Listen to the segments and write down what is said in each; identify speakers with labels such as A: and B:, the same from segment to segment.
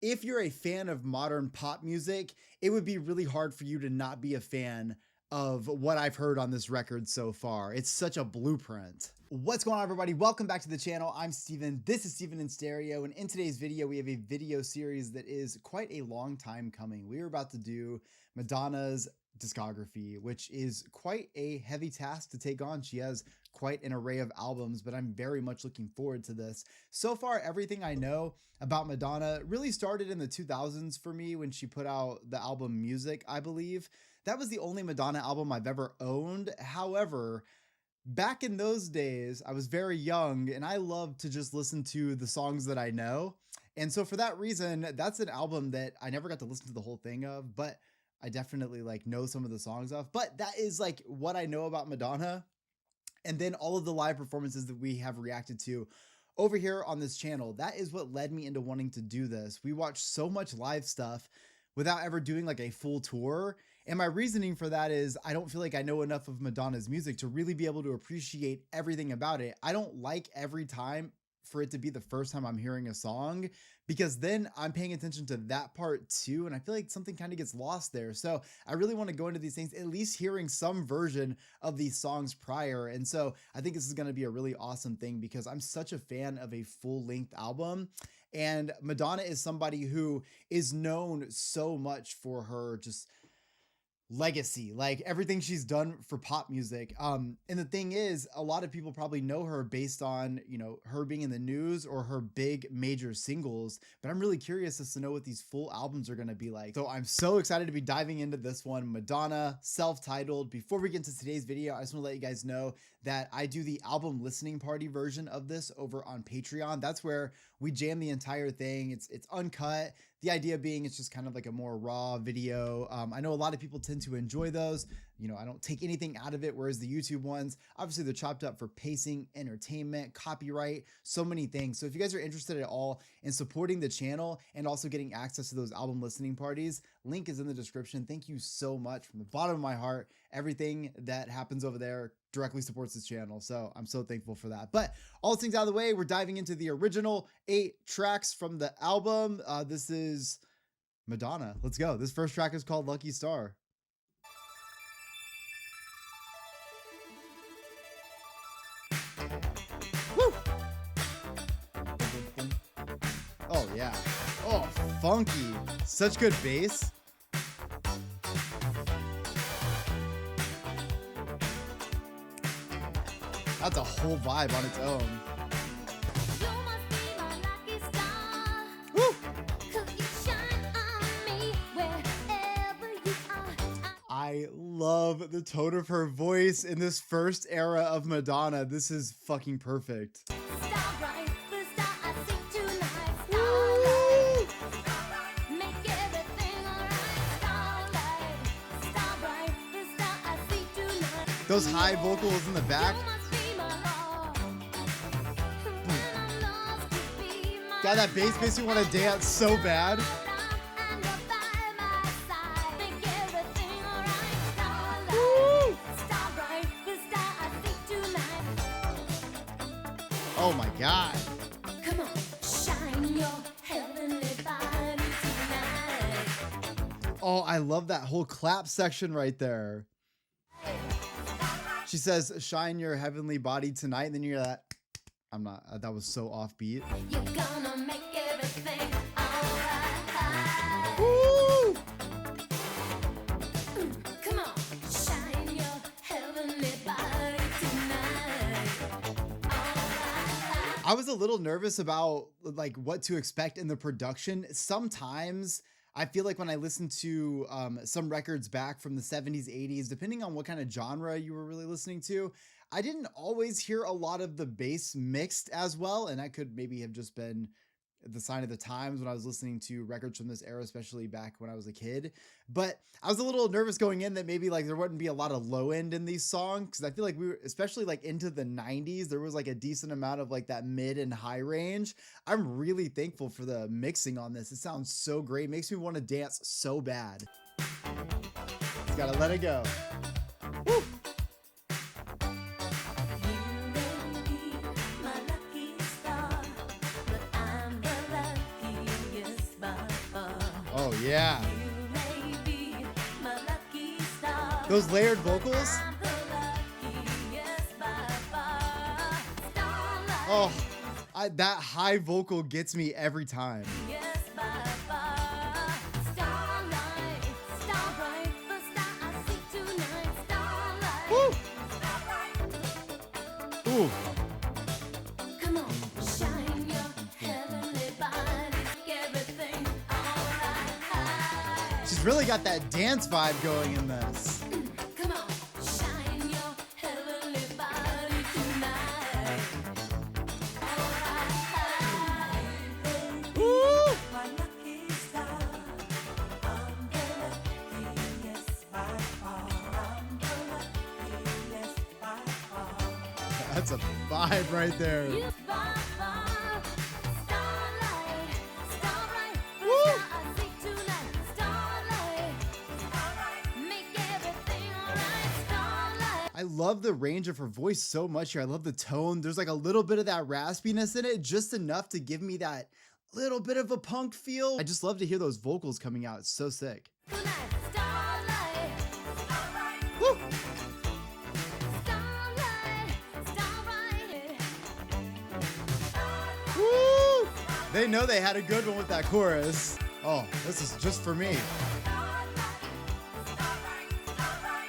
A: if you're a fan of modern pop music, it would be really hard for you to not be a fan of what I've heard on this record so far. It's such a blueprint. What's going on, everybody? Welcome back to the channel. I'm Steven. This is Steven in Stereo, and in today's video, we have a video series that is quite a long time coming. We are about to do Madonna's discography, which is quite a heavy task to take on. She has quite an array of albums, but I'm very much looking forward to this. So far, everything I know about Madonna really started in the 2000s for me when she put out the album Music, I believe. That was the only Madonna album I've ever owned. However, back in those days, I was very young and I loved to just listen to the songs that I know. And so for that reason, that's an album that I never got to listen to the whole thing of, but I definitely know some of the songs of. But that is what I know about Madonna. And then all of the live performances that we have reacted to over here on this channel, that is what led me into wanting to do this. We watched so much live stuff without ever doing a full tour. And my reasoning for that is I don't feel like I know enough of Madonna's music to really be able to appreciate everything about it. I don't like every time for it to be the first time I'm hearing a song, because then I'm paying attention to that part too. And I feel like something kind of gets lost there. So I really want to go into these things, at least hearing some version of these songs prior. And so I think this is going to be a really awesome thing because I'm such a fan of a full length album. And Madonna is somebody who is known so much for her just legacy, everything she's done for pop music. And the thing is, a lot of people probably know her based on, her being in the news or her big major singles, but I'm really curious as to know what these full albums are going to be like. So I'm so excited to be diving into this one, Madonna, self-titled. Before we get into today's video, I just want to let you guys know that I do the album listening party version of this over on Patreon. That's where we jam the entire thing. It's uncut. The idea being it's just kind of a more raw video. I know a lot of people tend to enjoy those. I don't take anything out of it, whereas the YouTube ones, obviously they're chopped up for pacing, entertainment, copyright, so many things. So if you guys are interested at all in supporting the channel and also getting access to those album listening parties, link is in the description. Thank you so much from the bottom of my heart. Everything that happens over there directly supports this channel. So I'm so thankful for that. But all things out of the way, we're diving into the original 8 tracks from the album. This is Madonna. Let's go. This first track is called Lucky Star. Woo! Oh yeah. Oh, funky. Such good bass. That's a whole vibe on its own. Woo! I love the tone of her voice in this first era of Madonna. This is fucking perfect. Those high vocals in the back. God, that bass makes me want to dance so bad. Woo! Oh my God. Come on, shine your heavenly body tonight. Oh, I love that whole clap section right there. She says, shine your heavenly body tonight. And then you hear that. That was so offbeat. You're gonna make everything alright. Woo! Come on, shine your heavenly body tonight. Alright. I was a little nervous about what to expect in the production. Sometimes I feel like when I listen to some records back from the 70s, 80s, depending on what kind of genre you were really listening to, I didn't always hear a lot of the bass mixed as well. And that could maybe have just been the sign of the times when I was listening to records from this era, especially back when I was a kid. But I was a little nervous going in that maybe there wouldn't be a lot of low end in these songs. Cause I feel like we were, especially into the 90s, there was a decent amount of that mid and high range. I'm really thankful for the mixing on this. It sounds so great. It makes me want to dance so bad. Just gotta let it go. Woo! My lucky star, but I'm the luckiest. Oh yeah. Those layered vocals. Oh, that high vocal gets me every time. Woo! Ooh. She's really got that dance vibe going in this. That's a vibe right there. Woo! I love the range of her voice so much here. I love the tone. There's like a little bit of that raspiness in it, just enough to give me that little bit of a punk feel. I just love to hear those vocals coming out. It's so sick. Woo! Woo! They know they had a good one with that chorus. Oh, this is just for me.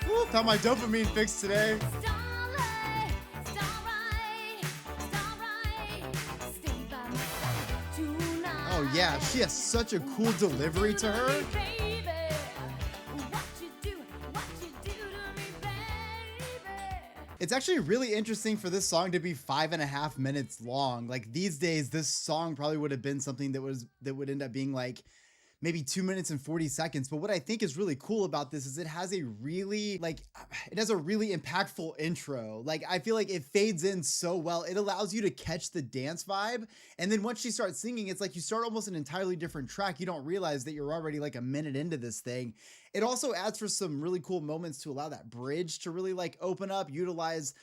A: Woo! Got my dopamine fix today. Oh yeah, she has such a cool delivery to her. It's actually really interesting for this song to be 5.5 minutes long. Like these days, this song probably would have been something that would end up being like maybe 2 minutes and 40 seconds. But what I think is really cool about this is it has a really impactful intro. Like I feel like it fades in so well. It allows you to catch the dance vibe. And then once she starts singing, it's like you start almost an entirely different track. You don't realize that you're already like a minute into this thing. It also adds for some really cool moments to allow that bridge to really like open up, utilize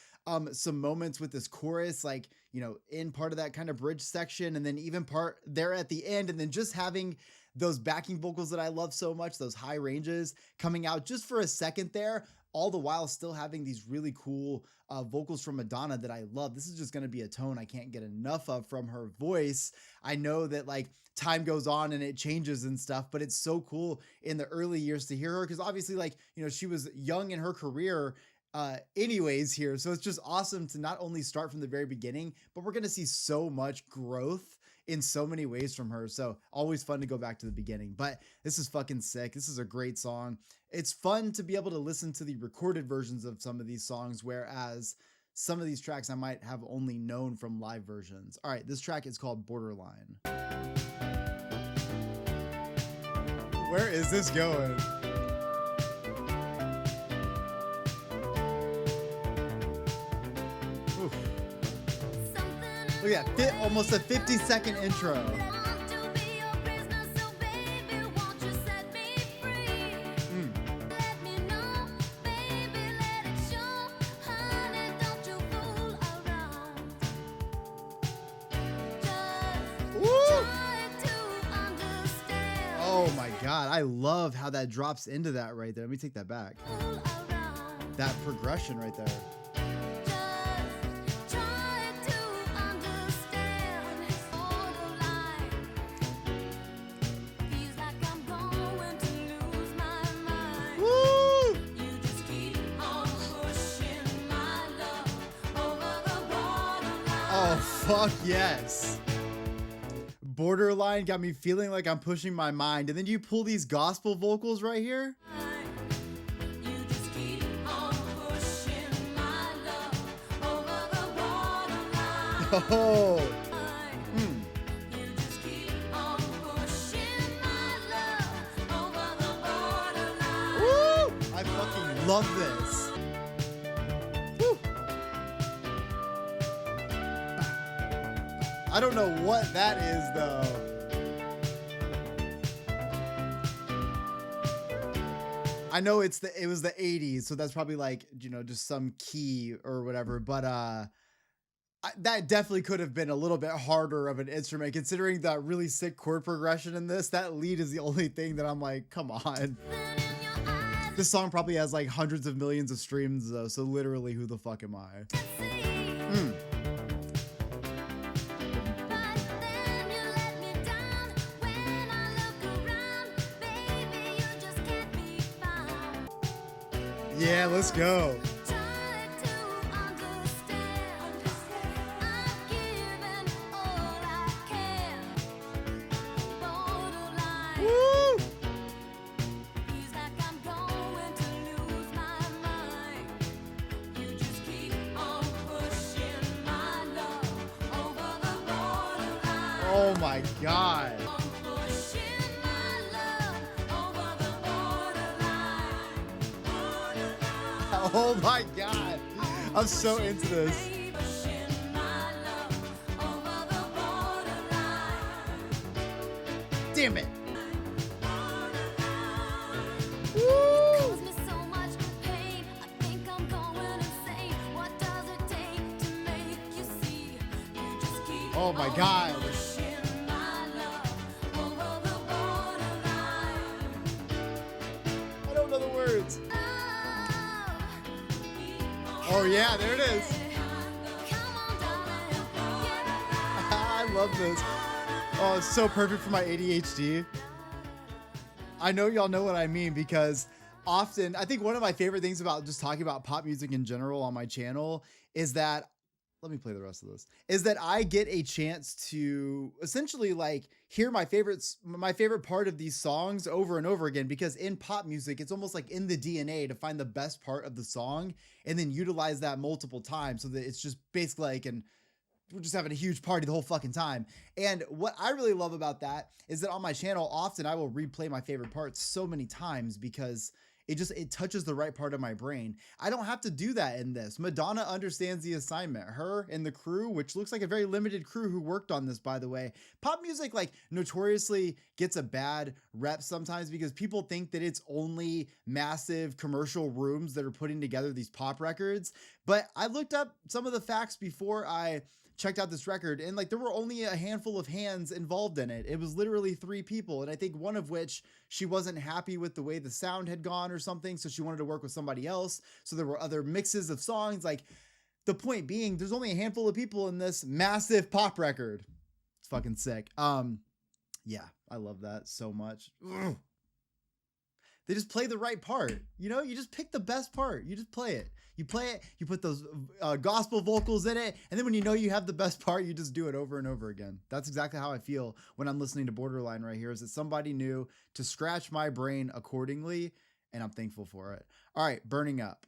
A: some moments with this chorus, like, you know, in part of that kind of bridge section, and then even part there at the end, and then just having those backing vocals that I love so much, those high ranges coming out just for a second there, all the while still having these really cool vocals from Madonna that I love. This is just going to be a tone I can't get enough of from her voice. I know that like time goes on and it changes and stuff, but it's so cool in the early years to hear her, because obviously, like, you know, she was young in her career anyways here. So it's just awesome to not only start from the very beginning, but we're going to see so much growth in so many ways from her. So always fun to go back to the beginning, but this is fucking sick. This is a great song. It's fun to be able to listen to the recorded versions of some of these songs, whereas some of these tracks I might have only known from live versions. All right, this track is called Borderline. Where is this going? Oof. Look at that, almost a 50-second intro. Oh my God, I love how that drops into that right there. Let me take that back. That progression right there. Woo! Oh, fuck yes. Borderline got me feeling like I'm pushing my mind. And then you pull these gospel vocals right here. Oh. Woo! I fucking love this. Woo. I don't know what that is though. I know it was the 80s, so that's probably like, you know, just some key or whatever, but That definitely could have been a little bit harder of an instrument considering that really sick chord progression in this. That lead is the only thing that I'm like, come on. This song probably has like hundreds of millions of streams though, so literally who the fuck am I? Mm. Yeah, let's go. Woo! Oh my God. Oh my God. I'm so into this. Damn it. Woo! Oh my God. I don't know the words. Oh yeah, there it is. I love this. Oh, it's so perfect for my ADHD. I know y'all know what I mean because often, I think one of my favorite things about just talking about pop music in general on my channel is that, let me play the rest of this, is that I get a chance to essentially like hear my favorite part of these songs over and over again, because in pop music, it's almost like in the DNA to find the best part of the song and then utilize that multiple times so that it's just basically like we're just having a huge party the whole fucking time. And what I really love about that is that on my channel, often I will replay my favorite parts so many times because it touches the right part of my brain. I don't have to do that in this. Madonna understands the assignment. Her and the crew, which looks like a very limited crew who worked on this, by the way. Pop music like notoriously gets a bad rep sometimes because people think that it's only massive commercial rooms that are putting together these pop records. But I looked up some of the facts before I checked out this record, and like there were only a handful of hands involved in it. It was literally 3 people, and I think one of which she wasn't happy with the way the sound had gone or something, so she wanted to work with somebody else. So there were other mixes of songs. Like the point being, there's only a handful of people in this massive pop record. It's fucking sick. Yeah, I love that so much. Ugh. They just play the right part. You know, you just pick the best part. You just play it. You play it, you put those gospel vocals in it, and then when you know you have the best part, you just do it over and over again. That's exactly how I feel when I'm listening to Borderline right here, is that somebody knew to scratch my brain accordingly, and I'm thankful for it. All right, Burning Up.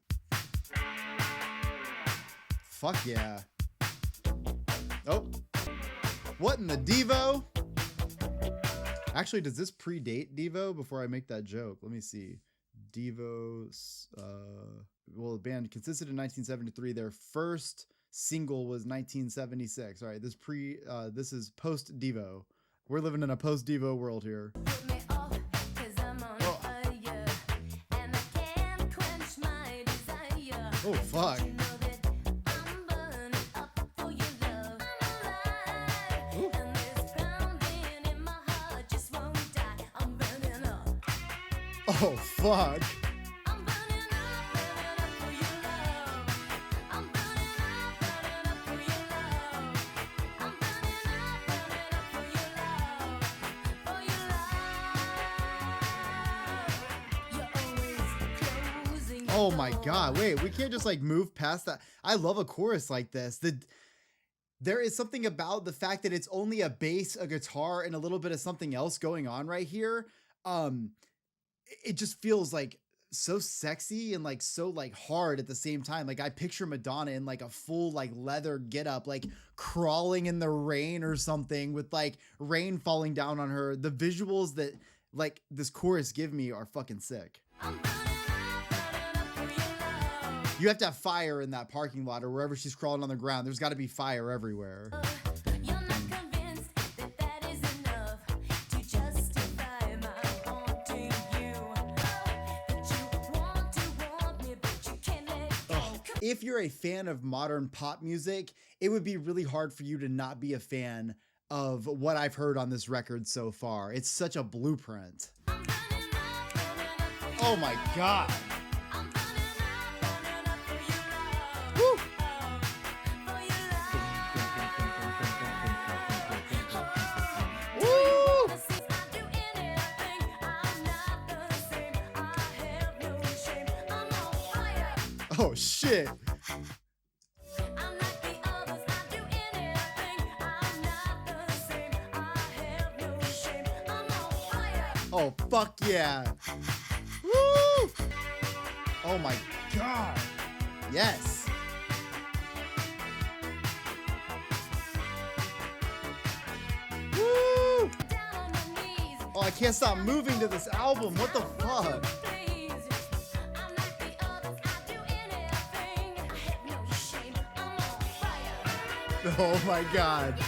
A: Fuck yeah. Oh, what in the Devo? Actually, does this predate Devo before I make that joke? Let me see. Devo's, well, the band consisted in 1973. Their first single was 1976. All right, this is post Devo. We're living in a post Devo world here. Oh fuck. Oh fuck. Oh my God, wait, we can't just like move past that. I love a chorus like this. There is something about the fact that it's only a bass, a guitar, and a little bit of something else going on right here. It just feels like so sexy and like so like hard at the same time. Like I picture Madonna in like a full like leather getup, like crawling in the rain or something with like rain falling down on her. The visuals that like this chorus give me are fucking sick. You have to have fire in that parking lot or wherever she's crawling on the ground. There's got to be fire everywhere. If you're a fan of modern pop music, it would be really hard for you to not be a fan of what I've heard on this record so far. It's such a blueprint. Oh my God. Woo. Woo. Oh shit. Oh fuck yeah. Woo! Oh my God. Yes. Woo! Oh, I can't stop moving to this album. What the fuck? Oh my God.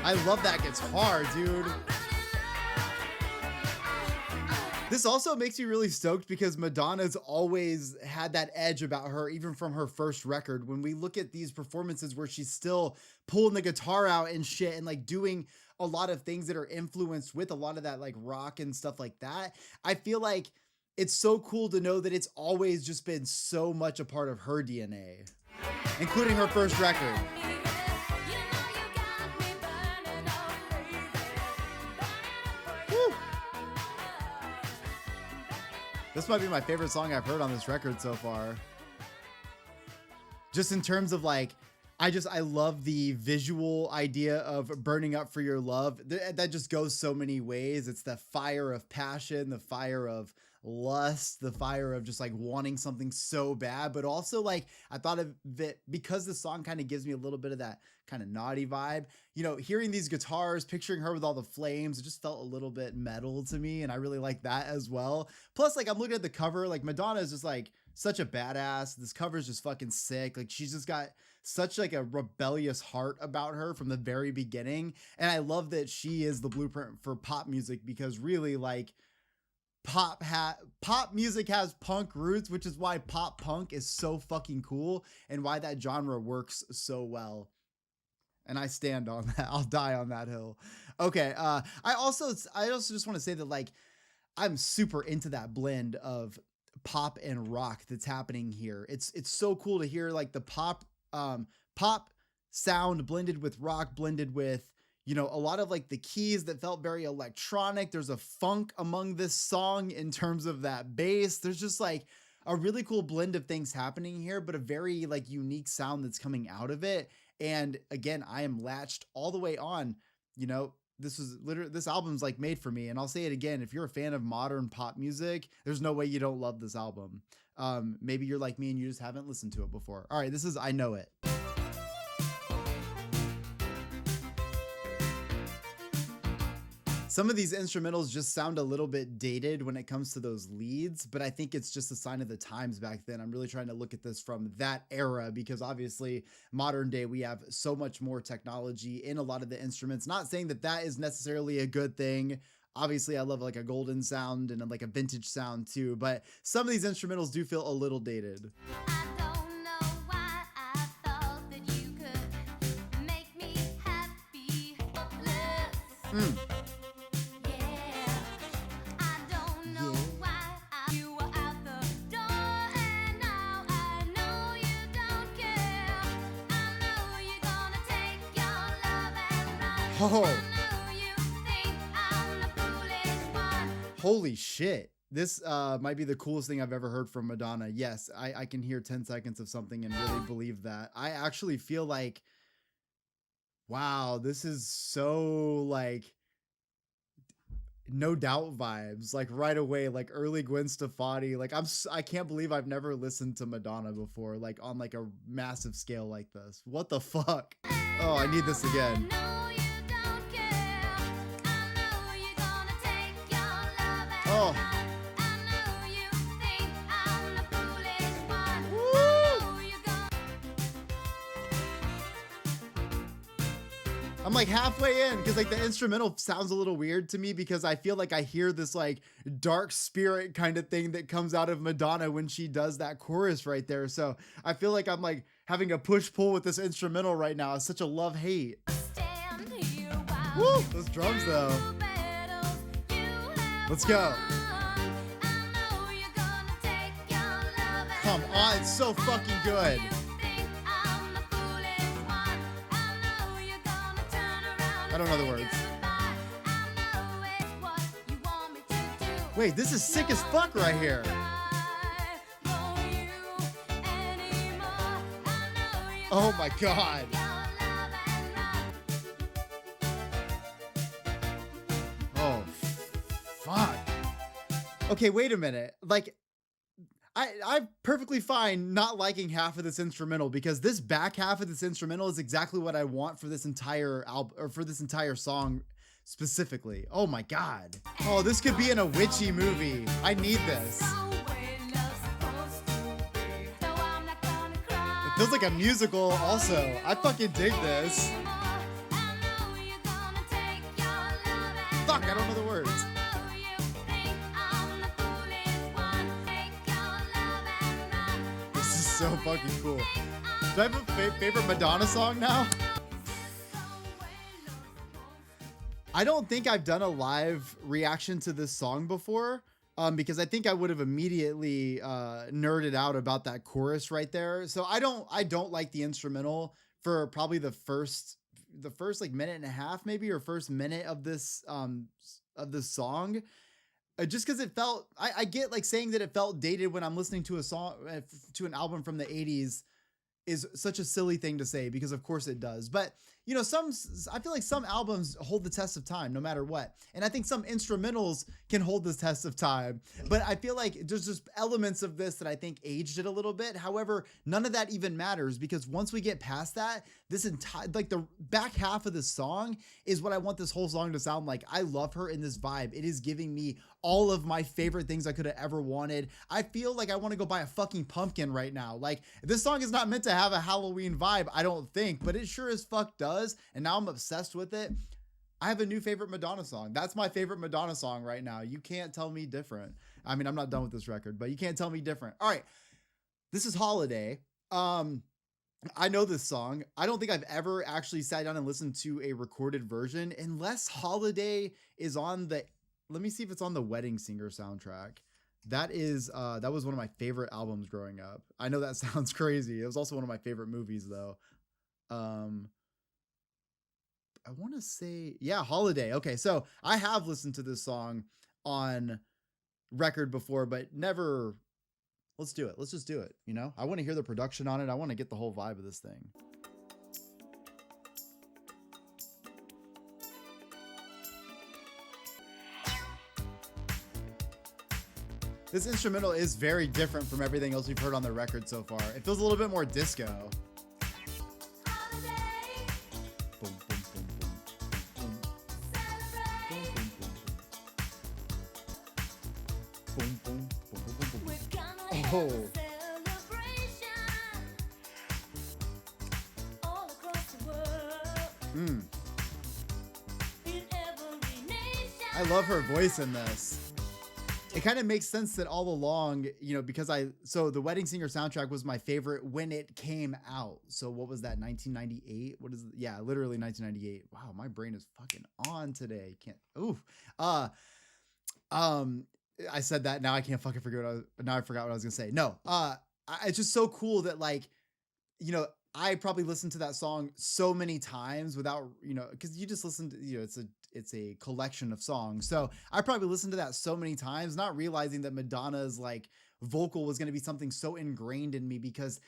A: I love that guitar, dude. This also makes me really stoked because Madonna's always had that edge about her, even from her first record. When we look at these performances where she's still pulling the guitar out and shit and like doing a lot of things that are influenced with a lot of that like rock and stuff like that, I feel like it's so cool to know that it's always just been so much a part of her DNA, including her first record. Woo. This might be my favorite song I've heard on this record so far. Just in terms of like, I love the visual idea of burning up for your love. That just goes so many ways. It's the fire of passion, the fire of lust, the fire of just like wanting something so bad, but also like I thought of it because the song kind of gives me a little bit of that kind of naughty vibe. You know, hearing these guitars, picturing her with all the flames, it just felt a little bit metal to me, and I really like that as well. Plus, like I'm looking at the cover, like Madonna is just like such a badass. This cover is just fucking sick. Like she's just got such like a rebellious heart about her from the very beginning, and I love that she is the blueprint for pop music because really like pop music has punk roots, which is why pop punk is so fucking cool and why that genre works so well. And I stand on that. I'll die on that hill. Okay. I also just want to say that like I'm super into that blend of pop and rock that's happening here. It's so cool to hear like the pop sound blended with rock, blended with, you know, a lot of like the keys that felt very electronic. There's a funk among this song in terms of that bass. There's just like a really cool blend of things happening here, but a very like unique sound that's coming out of it. And again, I am latched all the way on. You know, this album's like made for me. And I'll say it again, if you're a fan of modern pop music, there's no way you don't love this album. Maybe you're like me and you just haven't listened to it before. All right, this is I Know It. Some of these instrumentals just sound a little bit dated when it comes to those leads, but I think it's just a sign of the times back then. I'm really trying to look at this from that era because obviously modern day, we have so much more technology in a lot of the instruments. Not saying that that is necessarily a good thing. Obviously, I love like a golden sound and like a vintage sound too, but some of these instrumentals do feel a little dated. I don't know why I thought that you could make me happy. Oh. Holy shit. This might be the coolest thing I've ever heard from Madonna. Yes, I can hear 10 seconds of something and really believe that. I actually feel like, wow, this is so like No Doubt vibes, like right away, like early Gwen Stefani. Like I can't believe I've never listened to Madonna before, like on like a massive scale like this. What the fuck? Oh, I need this again. Oh. Woo. I'm like halfway in because like the instrumental sounds a little weird to me because I feel like I hear this like dark spirit kind of thing that comes out of Madonna when she does that chorus right there. So I feel like I'm like having a push pull with this instrumental right now. It's such a love hate. Woo! Those drums though. Let's go. Come on, it's so fucking good. I don't know the words. Wait, this is sick as fuck right here. Oh my god. Oh, fuck. Okay, wait a minute. Like, I'm perfectly fine not liking half of this instrumental because this back half of this instrumental is exactly what I want for this entire album or for this entire song specifically. Oh my god. Oh, this could be in a witchy movie. I need this. It feels like a musical also. I fucking dig this. Fuck, I don't know the words. So fucking cool. Do I have a favorite Madonna song now? I don't think I've done a live reaction to this song before, because I think I would have immediately nerded out about that chorus right there. So I don't like the instrumental for probably the first like minute and a half maybe, or first minute of this song. Just because it felt, I get like saying that it felt dated when I'm listening to a song, to an album from the 80s is such a silly thing to say because of course it does. But you know, I feel like some albums hold the test of time no matter what. And I think some instrumentals can hold the test of time, but I feel like there's just elements of this that I think aged it a little bit. However, none of that even matters because once we get past that, this entire, like the back half of this song is what I want this whole song to sound like. I love her in this vibe. It is giving me all of my favorite things I could have ever wanted. I feel like I want to go buy a fucking pumpkin right now. Like, this song is not meant to have a Halloween vibe, I don't think, but it sure as fuck does. And now I'm obsessed with it. I have a new favorite Madonna song. That's my favorite Madonna song right now. You can't tell me different. I mean, I'm not done with this record, but you can't tell me different. All right. This is Holiday. I know this song. I don't think I've ever actually sat down and listened to a recorded version unless Holiday is on the, let me see if it's on the Wedding Singer soundtrack. That was one of my favorite albums growing up. I know that sounds crazy. It was also one of my favorite movies though. I want to say, yeah, Holiday. Okay, so I have listened to this song on record before, but never. Let's do it. Let's just do it. You know, I want to hear the production on it. I want to get the whole vibe of this thing. This instrumental is very different from everything else we've heard on the record so far. It feels a little bit more disco. Oh. I love her voice in this. It kind of makes sense that all along, you know, because so the Wedding Singer soundtrack was my favorite when it came out. So what was that, 1998? What is it? Yeah, literally 1998. Wow, my brain is fucking on today. I said that, now I can't fucking forget now I forgot what I was gonna say. No, it's just so cool that, like, you know, I probably listened to that song so many times without, you know, because you just listen to, you know, it's a collection of songs. So I probably listened to that so many times, not realizing that Madonna's like vocal was going to be something so ingrained in me, because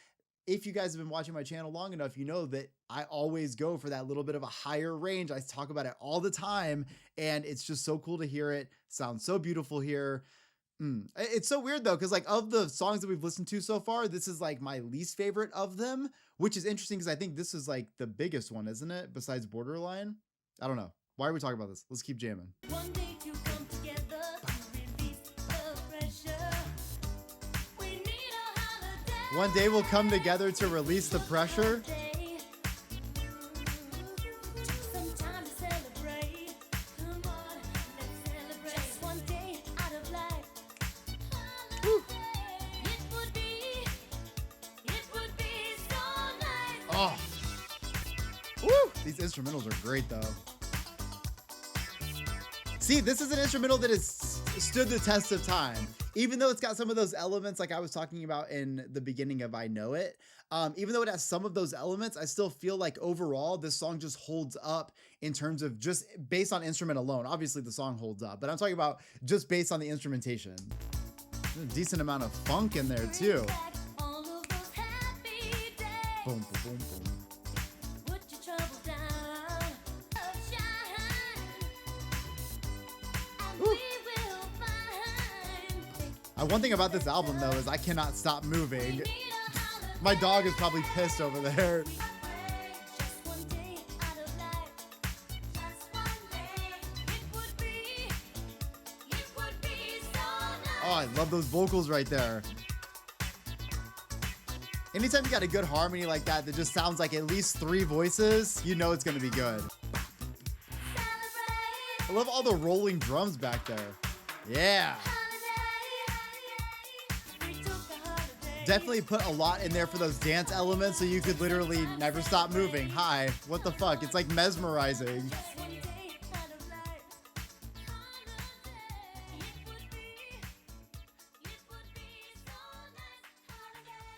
A: if you guys have been watching my channel long enough, you know that I always go for that little bit of a higher range. I talk about it all the time, and it's just so cool to hear it. Sounds so beautiful here. It's so weird though, because like of the songs that we've listened to so far, this is like my least favorite of them, which is interesting because I think this is like the biggest one, isn't it? Besides Borderline? I don't know. Why are we talking about this? Let's keep jamming. One day to come together to release the pressure. We need a holiday. One day we'll come together to release the pressure. instrumentals are great though. See, this is an instrumental that has stood the test of time. Even though it's got some of those elements like I was talking about in the beginning of I Know It, even though it has some of those elements, I still feel like overall this song just holds up in terms of just based on instrument alone. Obviously the song holds up, but I'm talking about just based on the instrumentation. There's a decent amount of funk in there too. Boom, boom, boom, boom. One thing about this album though is I cannot stop moving. My dog is probably pissed over there. Oh, I love those vocals right there. Anytime you got a good harmony like that that just sounds like at least 3 voices, you know it's gonna be good. I love all the rolling drums back there. Yeah. Definitely put a lot in there for those dance elements so you could literally never stop moving. Hi, what the fuck? It's like mesmerizing.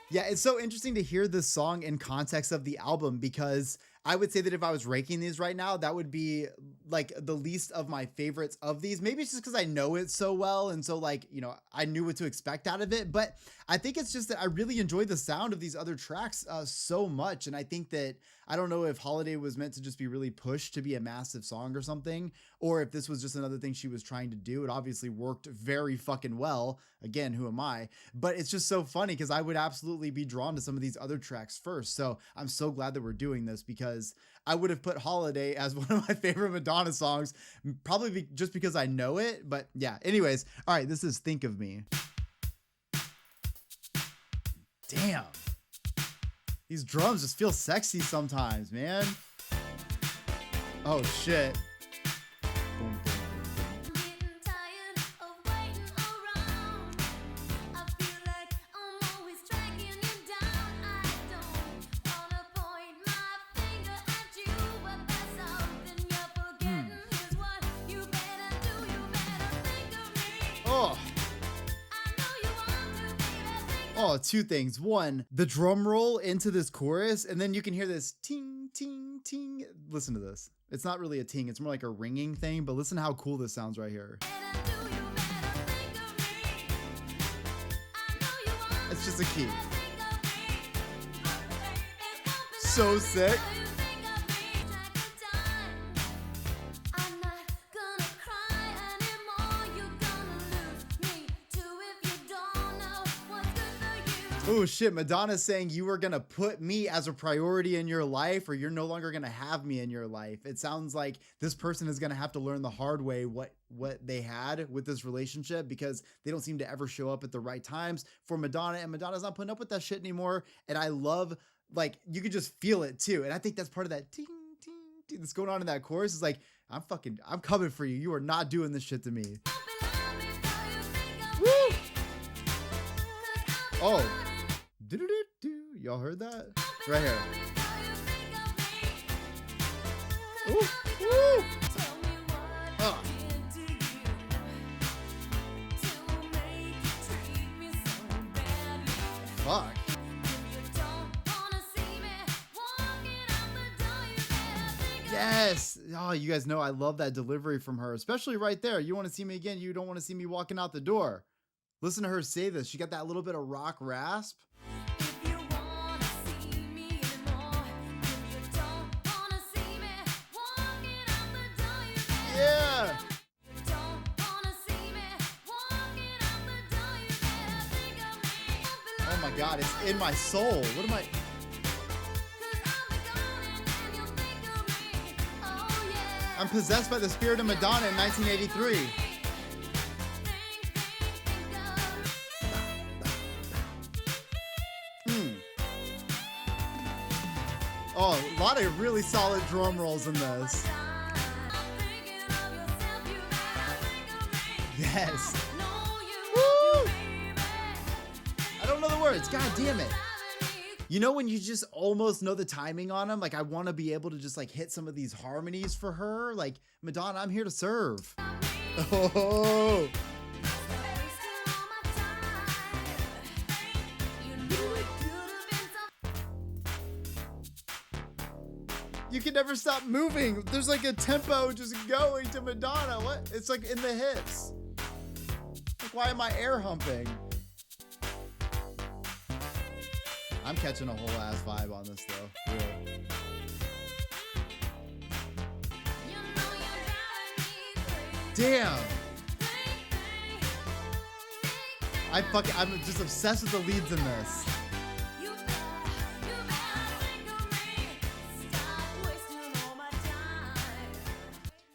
A: Yeah, it's so interesting to hear this song in context of the album because I would say that if I was ranking these right now, that would be like the least of my favorites of these. Maybe it's just because I know it so well. And so like, you know, I knew what to expect out of it. But I think it's just that I really enjoyed the sound of these other tracks so much. And I think that, I don't know if Holiday was meant to just be really pushed to be a massive song or something, or if this was just another thing she was trying to do. It obviously worked very fucking well. Again, who am I? But it's just so funny because I would absolutely be drawn to some of these other tracks first. So I'm so glad that we're doing this because I would have put Holiday as one of my favorite Madonna songs, probably just because I know it. But yeah, anyways, all right, this is Think of Me. Damn. These drums just feel sexy sometimes, man. Oh shit. Boom, boom. Oh, 2 things. 1, the drum roll into this chorus, and then you can hear this ting, ting, ting. Listen to this. It's not really a ting. It's more like a ringing thing, but listen to how cool this sounds right here. It's just a key. So sick. Oh shit, Madonna's saying you were gonna put me as a priority in your life or you're no longer gonna have me in your life. It sounds like this person is gonna have to learn the hard way what they had with this relationship because they don't seem to ever show up at the right times for Madonna, and Madonna's not putting up with that shit anymore. And I love, like, you can just feel it too. And I think that's part of that ting, ting, ting that's going on in that chorus is like, I'm coming for you. You are not doing this shit to me. Woo! Oh. Y'all heard that? It's right here. Ooh, ooh. Fuck. Yes. Oh, you guys know I love that delivery from her, especially right there. You want to see me again? You don't want to see me walking out the door. Listen to her say this. She got that little bit of rock rasp. Yeah. Oh my God, it's in my soul. What am I? I'm possessed by the spirit of Madonna in 1983. Oh, a lot of really solid drum rolls in this. Yes. Woo! I don't know the words. God damn it. You know when you just almost know the timing on them? Like I want to be able to just like hit some of these harmonies for her. Like Madonna, I'm here to serve. Oh. You can never stop moving. There's like a tempo just going to Madonna. What? It's like in the hips. Like, why am I air humping? I'm catching a whole ass vibe on this though. Real. Damn. I'm just obsessed with the leads in this.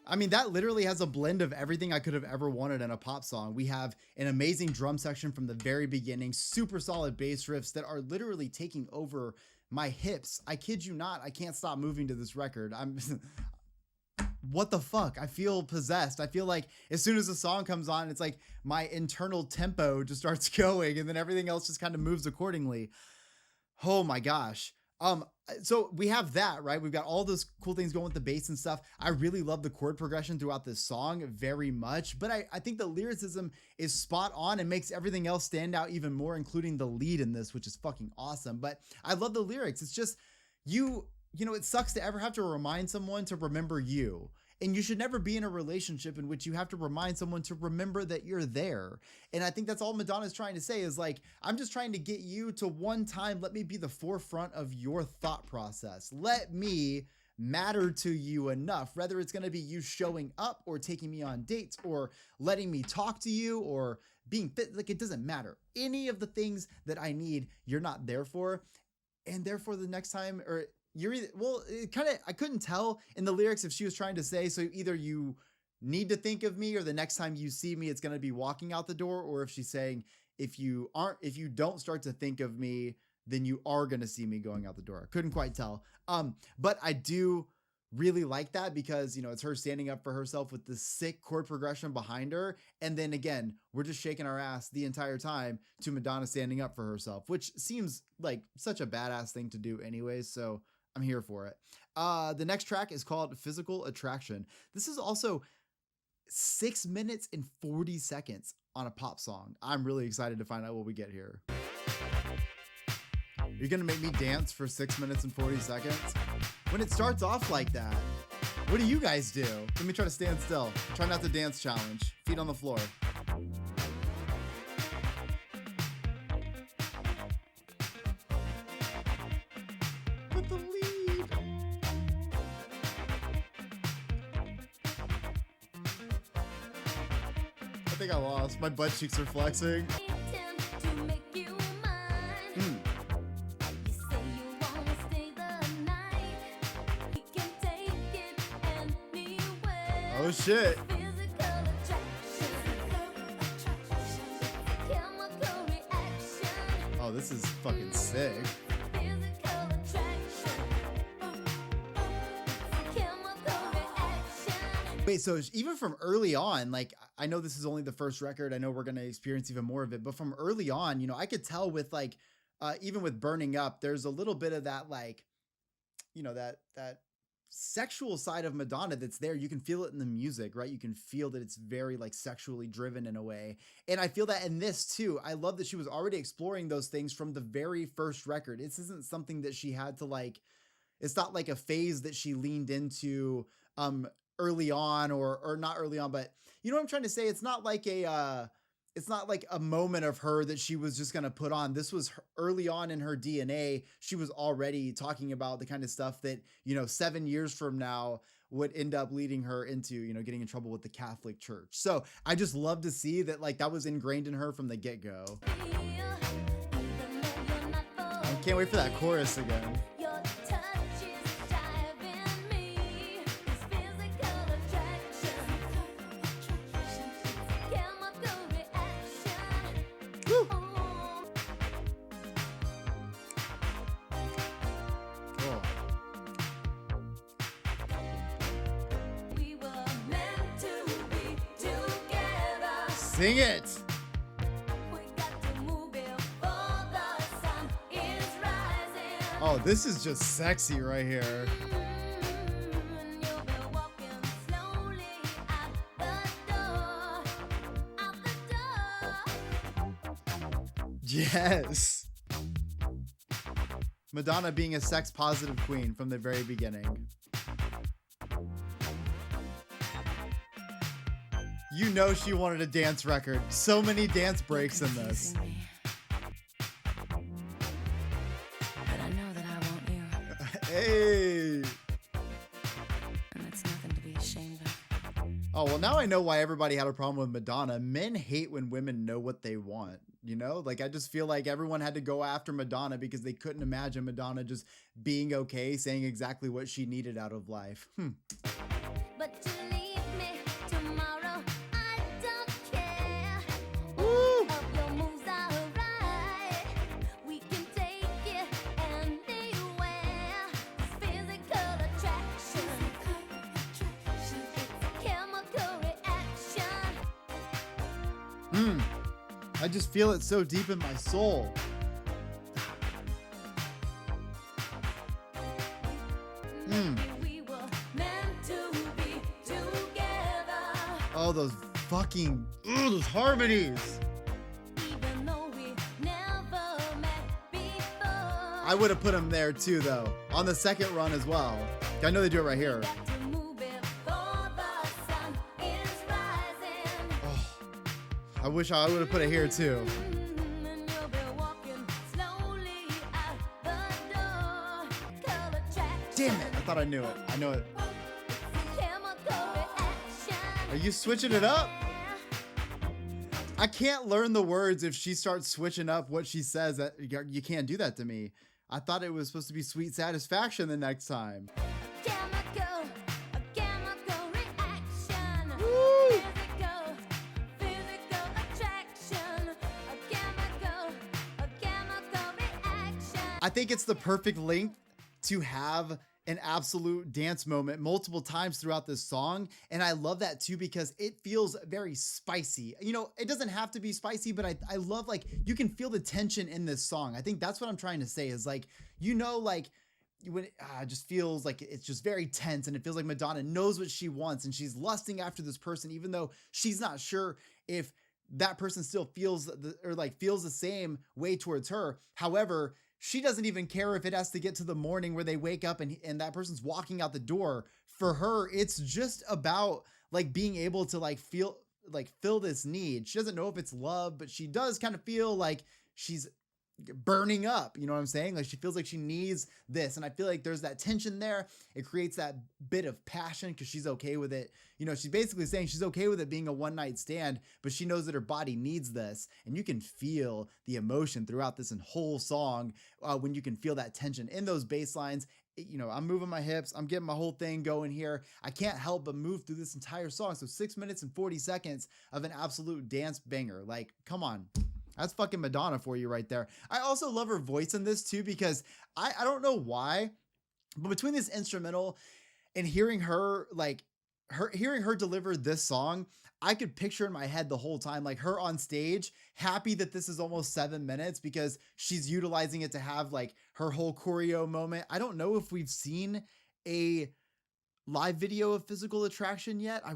A: I mean, that literally has a blend of everything I could have ever wanted in a pop song. We have an amazing drum section from the very beginning, super solid bass riffs that are literally taking over my hips. I kid you not, I can't stop moving to this record. What the fuck? I feel possessed. I feel like as soon as the song comes on, it's like my internal tempo just starts going and then everything else just kind of moves accordingly. Oh my gosh. So we have that, right? We've got all those cool things going with the bass and stuff. I really love the chord progression throughout this song very much, but I think the lyricism is spot on and makes everything else stand out even more, including the lead in this, which is fucking awesome. But I love the lyrics. It's just, you know, it sucks to ever have to remind someone to remember you. And you should never be in a relationship in which you have to remind someone to remember that you're there. And I think that's all Madonna's trying to say is like, I'm just trying to get you to one time, let me be the forefront of your thought process. Let me matter to you enough, whether it's going to be you showing up or taking me on dates or letting me talk to you or being fit. Like, it doesn't matter. Any of the things that I need, you're not there for. And therefore the next time, or you're either, well, it kind of, I couldn't tell in the lyrics if she was trying to say, so either you need to think of me or the next time you see me, it's going to be walking out the door. Or if she's saying, if you don't start to think of me, then you are going to see me going out the door. I couldn't quite tell. But I do really like that because, you know, it's her standing up for herself with this sick chord progression behind her. And then again, we're just shaking our ass the entire time to Madonna standing up for herself, which seems like such a badass thing to do anyways. So I'm here for it. The next track is called Physical Attraction. This is also 6 minutes and 40 seconds on a pop song. I'm really excited to find out what we get here. You're gonna make me dance for 6 minutes and 40 seconds? When it starts off like that, what do you guys do? Let me try to stand still. Try not to dance challenge. Feet on the floor. With the lead. I think I lost. My butt cheeks are flexing. Oh shit. Oh, this is fucking sick. Wait, so even from early on, like, I know this is only the first record. I know we're going to experience even more of it, but from early on, you know, I could tell with like, even with Burning Up, there's a little bit of that, like, you know, that sexual side of Madonna that's there. You can feel it in the music, right? You can feel that it's very like sexually driven in a way. And I feel that in this too. I love that she was already exploring those things from the very first record. This isn't something that she had to like, it's not like a phase that she leaned into early on or not early on, but you know what I'm trying to say? It's not like a moment of her that she was just going to put on. This was early on in her DNA. She was already talking about the kind of stuff that, you know, 7 years from now would end up leading her into, you know, getting in trouble with the Catholic Church. So I just love to see that, like, that was ingrained in her from the get-go. I can't wait for that chorus again. Sing it. Oh, this is just sexy right here. Yes. Madonna being a sex positive queen from the very beginning. You know she wanted a dance record. So many dance breaks in this.
B: But I know that I want you.
A: Hey.
B: And it's nothing to be ashamed of.
A: Oh, well, now I know why everybody had a problem with Madonna. Men hate when women know what they want. You know, like I just feel like everyone had to go after Madonna because they couldn't imagine Madonna just being okay, saying exactly what she needed out of life.
B: But you leave me tomorrow, I don't care.
A: Woo!
B: Of your moves are right. We can take it anywhere. Physical attraction. It's a chemical reaction.
A: I just feel it so deep in my soul.
B: We were meant to be together.
A: Oh, those fucking, those harmonies.
B: Even though we never met before.
A: I would have put them there too, though, on the second run as well. I know they do it right here.
B: Got to move before the sun is rising.
A: Oh, I wish I would have put it here too.
B: And you'll be walking slowly out the door. Color attraction.
A: Damn it, I thought I knew it. I know it.
B: Chemical reaction.
A: Are you switching it up? I can't learn the words if she starts switching up what she says. That you can't do that to me. I thought it was supposed to be Sweet Satisfaction the next time.
B: A chemical reaction.
A: Woo!
B: Physical attraction. A chemical reaction.
A: I think it's the perfect length to have an absolute dance moment multiple times throughout this song. And I love that too, because it feels very spicy. You know, it doesn't have to be spicy, but I love, like, you can feel the tension in this song. I think that's what I'm trying to say is, like, you know, like when it just feels like it's just very tense, and it feels like Madonna knows what she wants and she's lusting after this person, even though she's not sure if that person still feels feels the same way towards her. However, she doesn't even care if it has to get to the morning where they wake up and that person's walking out the door. For her, it's just about like being able to fill this need. She doesn't know if it's love, but she does kind of feel like she's burning up. You know what I'm saying? Like she feels like she needs this. And I feel like there's that tension there. It creates that bit of passion because she's okay with it. You know, she's basically saying she's okay with it being a one night stand, but she knows that her body needs this. And you can feel the emotion throughout this whole song when you can feel that tension in those bass lines. You know, I'm moving my hips. I'm getting my whole thing going here. I can't help but move through this entire song. So 6 minutes and 40 seconds of an absolute dance banger. Like, come on. That's fucking Madonna for you right there. I also love her voice in this too, because I don't know why, but between this instrumental and hearing her deliver this song, I could picture in my head the whole time, like her on stage, happy that this is almost 7 minutes because she's utilizing it to have like her whole choreo moment. I don't know if we've seen a live video of Physical Attraction yet. I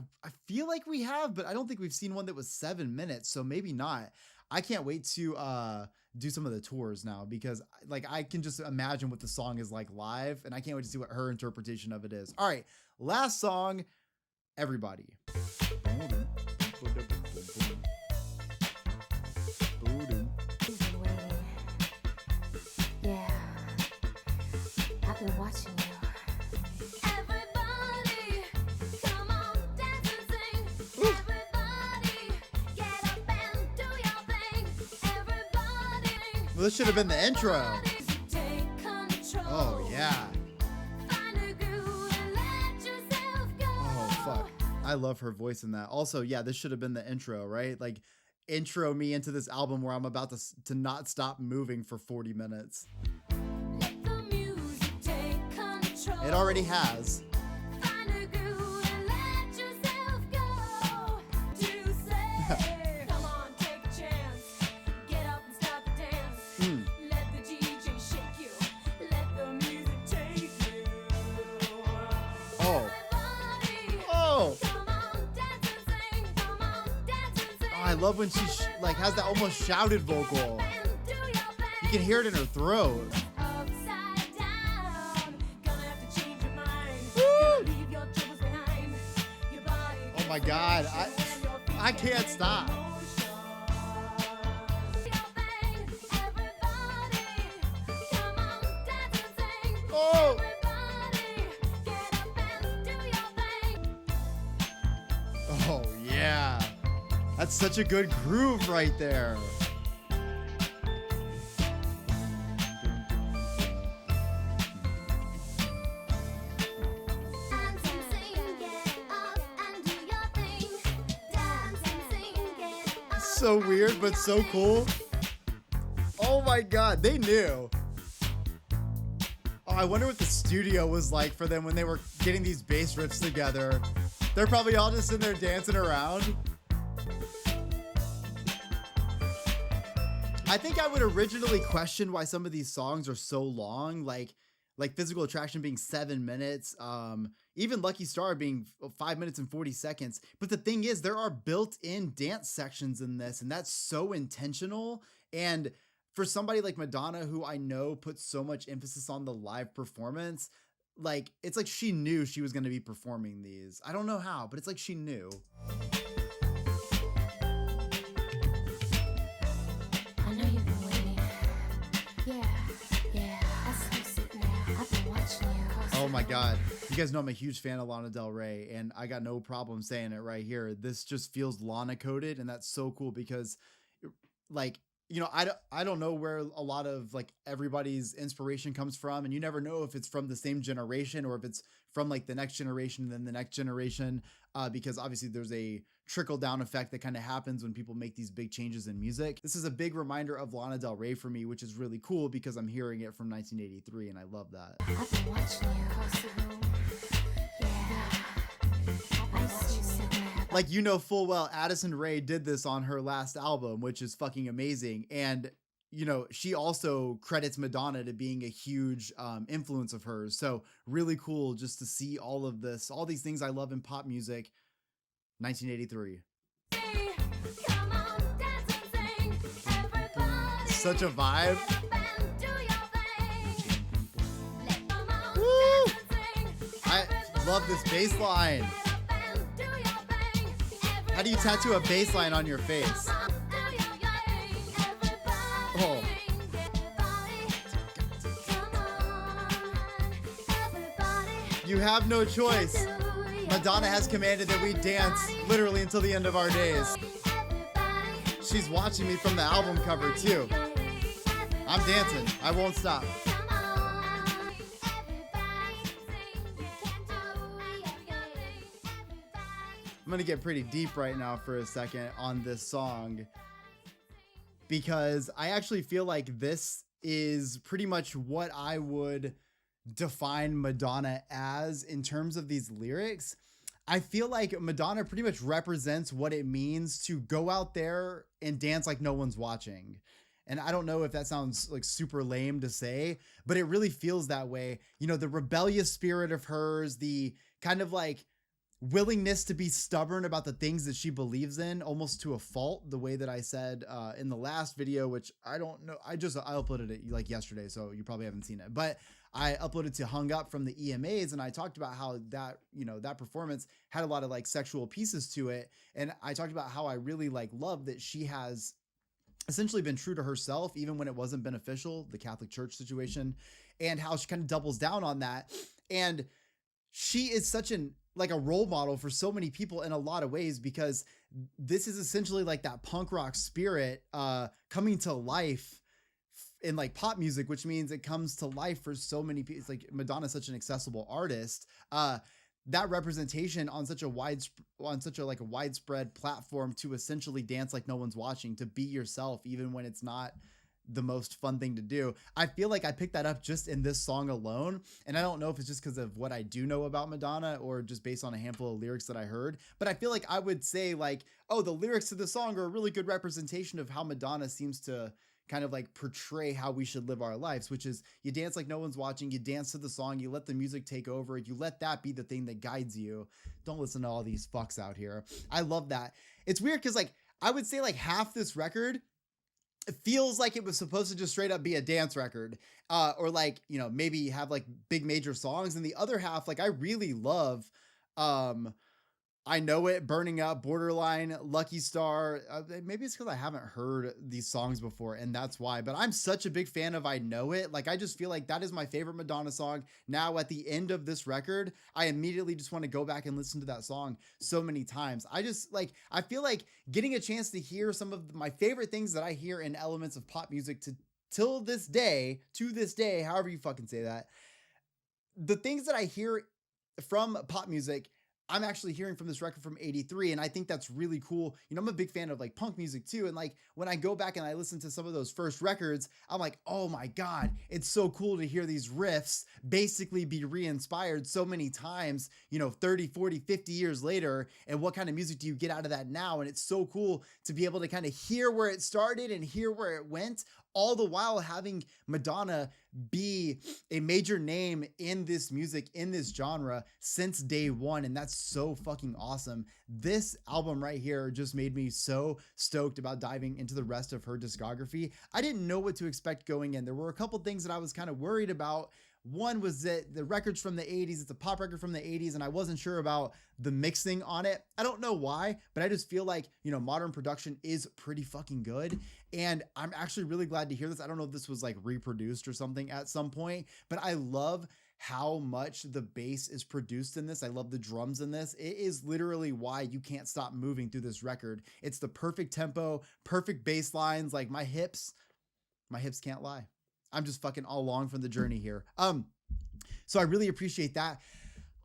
A: feel like we have, but I don't think we've seen one that was 7 minutes. So maybe not. I can't wait to do some of the tours now, because like I can just imagine what the song is like live, and I can't wait to see what her interpretation of it is. All right, last song, Everybody.
B: You've been waiting. Yeah. I've been watching you. Everybody, come on, dance and sing. Everybody, get up and do your thing. Everybody.
A: Well, this should have been the intro.
B: Take control.
A: Oh yeah.
B: Find a groove and let yourself go.
A: Oh fuck. I love her voice in that. Also, yeah, this should have been the intro, right? Like intro me into this album where I'm about to not stop moving for 40 minutes.
B: Let the music take control.
A: It already has.
B: Find a groove and let yourself go. To say, come on, take a chance. Get up and start the dance. Let the DJ shake you. Let the
A: I love when she like has that almost shouted vocal. You can hear it in her throat. Oh my God, I can't stop. Oh. Oh yeah, that's such a good groove right there. So weird, but so cool. Oh my God, they knew. Oh, I wonder what the studio was like for them when they were getting these bass riffs together. They're probably all just in there dancing around. I think I would originally question why some of these songs are so long, like Physical Attraction being 7 minutes, even Lucky Star being 5 minutes and 40 seconds. But the thing is, there are built-in dance sections in this, and that's so intentional. And for somebody like Madonna, who I know puts so much emphasis on the live performance, like it's like she knew she was going to be performing these. I don't know how, but it's like she knew.
B: I know you've been waiting. Yeah. I see you sitting there. I've been watching you.
A: Oh my God. You guys know I'm a huge fan of Lana Del Rey, and I got no problem saying it right here. This just feels Lana coded, and that's so cool because like, you know, I don't know where a lot of like everybody's inspiration comes from, and you never know if it's from the same generation or if it's from like the next generation and then the next generation, because obviously there's a trickle down effect that kind of happens when people make these big changes in music. This is a big reminder of Lana Del Rey for me, which is really cool because I'm hearing it from 1983, and I love that.
B: I've been watching you across the room. Yeah. I see you sitting there.
A: Like, you know full well Addison Rae did this on her last album, which is fucking amazing. And, you know, she also credits Madonna to being a huge influence of hers. So really cool just to see all of this, all these things I love in pop music. 1983.
B: Come on, dance and sing. Everybody.
A: Such a vibe.
B: Get up and do your thing. Come on,
A: Woo!
B: dance and sing.
A: I love this bass line.
B: Get up and do your thing.
A: How do you tattoo a bass line on your face?
B: Come on, do your thing. Everybody.
A: Oh.
B: Come on, everybody.
A: You have no choice.
B: Do your
A: Madonna has commanded that we dance literally until the end of our days.
B: everybody.
A: She's watching me from the album cover too. I'm dancing. I won't stop.
B: Come on, everybody sing. You can do it.
A: I'm going to get pretty deep right now for a second on this song because I actually feel like this is pretty much what I would define Madonna as in terms of these lyrics. I feel like Madonna pretty much represents what it means to go out there and dance like no one's watching. And I don't know if that sounds like super lame to say, but it really feels that way. You know, the rebellious spirit of hers, the kind of like willingness to be stubborn about the things that she believes in, almost to a fault, the way that I said in the last video, which I don't know. I uploaded it like yesterday, so you probably haven't seen it, but I uploaded to Hung Up from the EMAs, and I talked about how that, you know, that performance had a lot of like sexual pieces to it. And I talked about how I really like love that she has essentially been true to herself, even when it wasn't beneficial, the Catholic Church situation, and how she kind of doubles down on that. And she is such like a role model for so many people in a lot of ways, because this is essentially like that punk rock spirit coming to life in like pop music, which means it comes to life for so many people. It's like Madonna's such an accessible artist. That representation on such a widespread platform to essentially dance like no one's watching, to be yourself, even when it's not the most fun thing to do. I feel like I picked that up just in this song alone. And I don't know if it's just because of what I do know about Madonna or just based on a handful of lyrics that I heard, but I feel like I would say like, oh, the lyrics to the song are a really good representation of how Madonna seems to kind of like portray how we should live our lives, which is you dance like no one's watching, you dance to the song, you let the music take over, you let that be the thing that guides you. Don't listen to all these fucks out here. I love that. It's weird because like I would say like half this record, it feels like it was supposed to just straight up be a dance record, or like, you know, maybe have like big major songs. And the other half, like I really love, um, I Know It, Burning Up, Borderline, Lucky Star. Maybe it's because I haven't heard these songs before, and that's why. But I'm such a big fan of I Know It. Like, I just feel like that is my favorite Madonna song. Now, at the end of this record, I immediately just want to go back and listen to that song so many times. I just like, I feel like getting a chance to hear some of my favorite things that I hear in elements of pop music to this day, however you fucking say that, the things that I hear from pop music, I'm actually hearing from this record from 83. And I think that's really cool. You know, I'm a big fan of like punk music too. And like when I go back and I listen to some of those first records, I'm like, oh my God, it's so cool to hear these riffs basically be re-inspired so many times, you know, 30, 40, 50 years later. And what kind of music do you get out of that now? And it's so cool to be able to kind of hear where it started and hear where it went, all the while having Madonna be a major name in this music, in this genre since day one. And that's so fucking awesome. This album right here just made me so stoked about diving into the rest of her discography. I didn't know what to expect going in. There were a couple things that I was kind of worried about. One was that the record's from the 80s, it's a pop record from the 80s, and I wasn't sure about the mixing on it. I don't know why, but I just feel like, you know, modern production is pretty fucking good. And I'm actually really glad to hear this. I don't know if this was like reproduced or something at some point, but I love how much the bass is produced in this. I love the drums in this. It is literally why you can't stop moving through this record. It's the perfect tempo, perfect bass lines. Like my hips can't lie. I'm just fucking all along for the journey here. So I really appreciate that.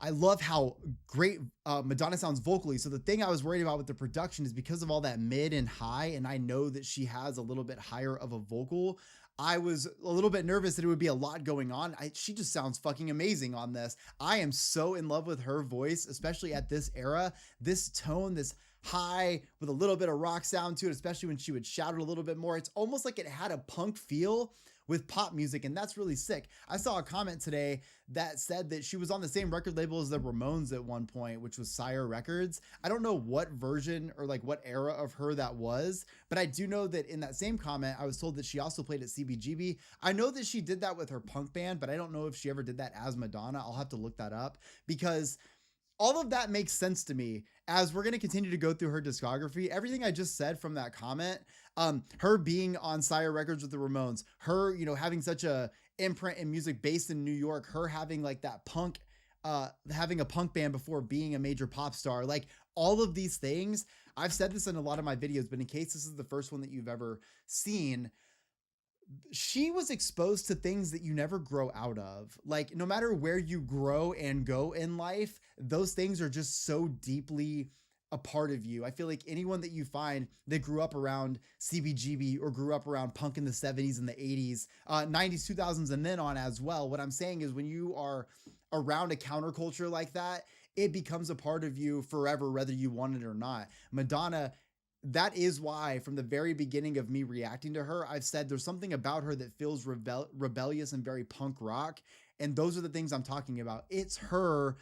A: I love how great Madonna sounds vocally. So the thing I was worried about with the production is because of all that mid and high, and I know that she has a little bit higher of a vocal, I was a little bit nervous that it would be a lot going on. She just sounds fucking amazing on this. I am so in love with her voice, especially at this era. This tone, this high with a little bit of rock sound to it, especially when she would shout it a little bit more. It's almost like it had a punk feel with pop music, and that's really sick. I saw a comment today that said that she was on the same record label as the Ramones at one point, which was Sire Records. I don't know what version or like what era of her that was, but I do know that in that same comment, I was told that she also played at CBGB. I know that she did that with her punk band, but I don't know if she ever did that as Madonna. I'll have to look that up because all of that makes sense to me as we're going to continue to go through her discography. Everything I just said from that comment, her being on Sire Records with the Ramones, her, you know, having such a imprint in music based in New York, her having like that punk, having a punk band before being a major pop star, like all of these things. I've said this in a lot of my videos, but in case this is the first one that you've ever seen, she was exposed to things that you never grow out of. Like no matter where you grow and go in life, those things are just so deeply a part of you. I feel like anyone that you find that grew up around CBGB or grew up around punk in the 70s and the 80s, 90s, 2000s, and then on as well. What I'm saying is when you are around a counterculture like that, it becomes a part of you forever, whether you want it or not. Madonna, that is why from the very beginning of me reacting to her, I've said there's something about her that feels rebellious and very punk rock. And those are the things I'm talking about. It's her.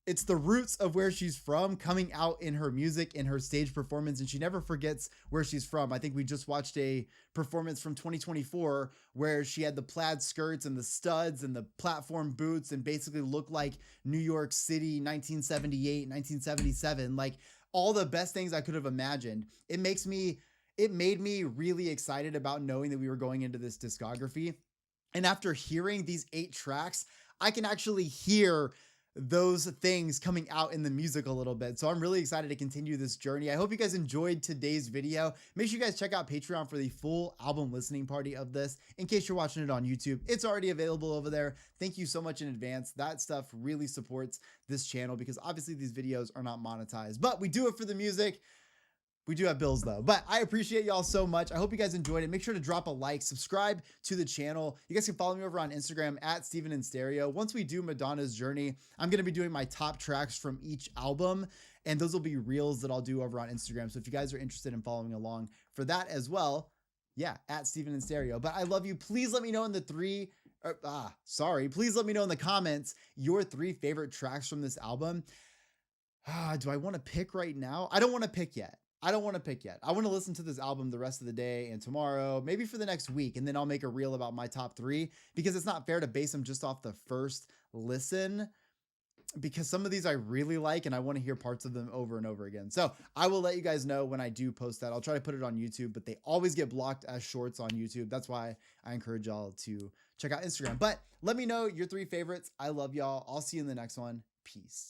A: It's the roots of where she's from coming out in her music, in her stage performance, and she never forgets where she's from. I think we just watched a performance from 2024 where she had the plaid skirts and the studs and the platform boots and basically looked like New York City 1978, 1977. Like all the best things I could have imagined. It made me really excited about knowing that we were going into this discography. And after hearing these 8 tracks, I can actually hear those things coming out in the music a little bit. So I'm really excited to continue this journey. I hope you guys enjoyed today's video. Make sure you guys check out Patreon for the full album listening party of this. In case you're watching it on YouTube, it's already available over there. Thank you so much in advance. That stuff really supports this channel because obviously these videos are not monetized, but we do it for the music. We do have bills though, but I appreciate y'all so much. I hope you guys enjoyed it. Make sure to drop a like, subscribe to the channel. You guys can follow me over on Instagram at Steven in Stereo. Once we do Madonna's Journey, I'm going to be doing my top tracks from each album, and those will be reels that I'll do over on Instagram. So if you guys are interested in following along for that as well, yeah, at Steven in Stereo. But I love you. Please let me know in the please let me know in the comments your 3 favorite tracks from this album. Do I want to pick right now? I don't want to pick yet. I don't want to pick yet. I want to listen to this album the rest of the day and tomorrow, maybe for the next week, and then I'll make a reel about my top 3 because it's not fair to base them just off the first listen, because some of these I really like and I want to hear parts of them over and over again. So I will let you guys know when I do post that. I'll try to put it on YouTube, but they always get blocked as shorts on YouTube. That's why I encourage y'all to check out Instagram. But let me know your 3 favorites. I love y'all. I'll see you in the next one. Peace.